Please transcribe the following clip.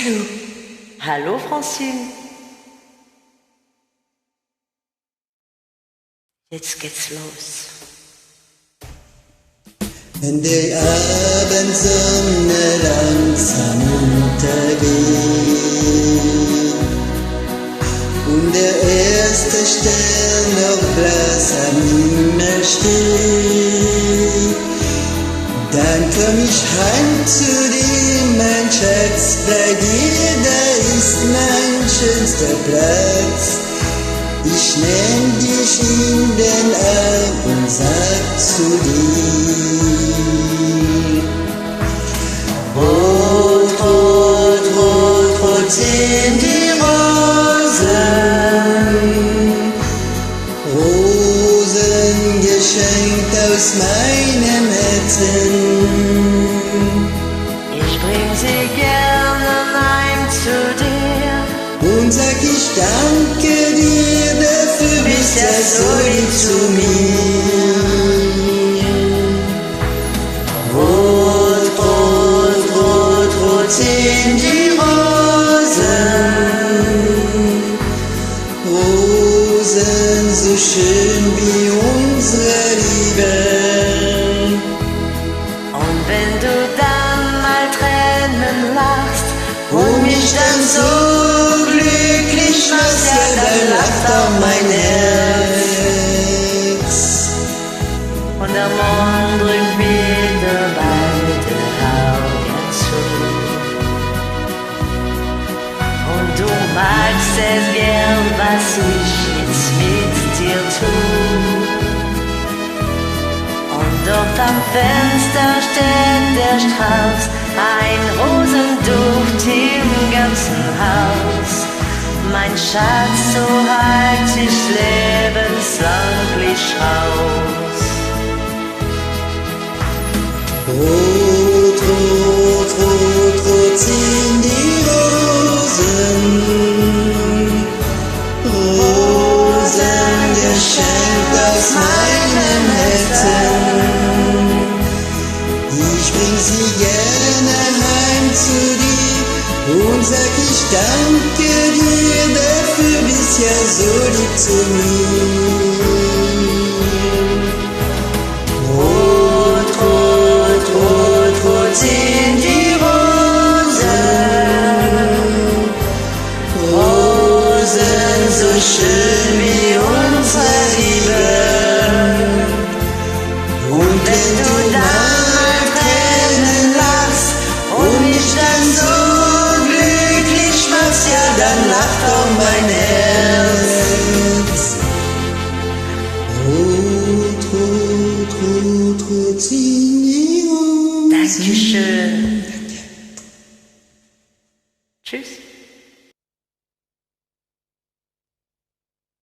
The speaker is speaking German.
Hallo. Hallo Francine. Jetzt geht's los. Wenn die Abendsonne langsam untergeht und der erste Stern noch blass am Himmel steht, dann komm ich heim zu dir, mein Schatz, bei dir, da ist mein schönster Platz. Ich nehm dich in den Arm und sag zu dir: Rot, rot, rot, rot sind die Rosen, Rosen geschenkt aus meinem Herzen. Ich bring sie gerne heim zu dir Und sag ich danke dir, dafür bist ja so lieb zu mir. Rot, rot, rot, rot sind die Rosen, Rosen so schön wie unsere Liebe. und wenn du dann mal Tränen lachst und mich dann so glücklich machst, ja dann lacht auch mein Herz. und der Mond drückt wieder beide Augen zu. Und du magst es gern, was ich jetzt mit dir tu. Und dort am Fenster steht der Strauß, ein Rosenduft im ganzen Haus. Mein Schatz, so halt ich lebenslang aus. Rot, rot, rot, rot sind die Rosen, Rosen geschenkt aus meinem Herzen. Ich bring sie gerne heim zu dir und sag ich danke dir, dafür bist ja so lieb zu mir. Rot, rot, rot, rot sind die Rosen, Rosen so schön wie unsere Liebe. Und wenn du dann mal Tränen lachst und mich dann so glücklich machst, ja dann lacht auch mein Herz. Rot, rot, rot, rot sind die Rosen. Dankeschön. Tschüss.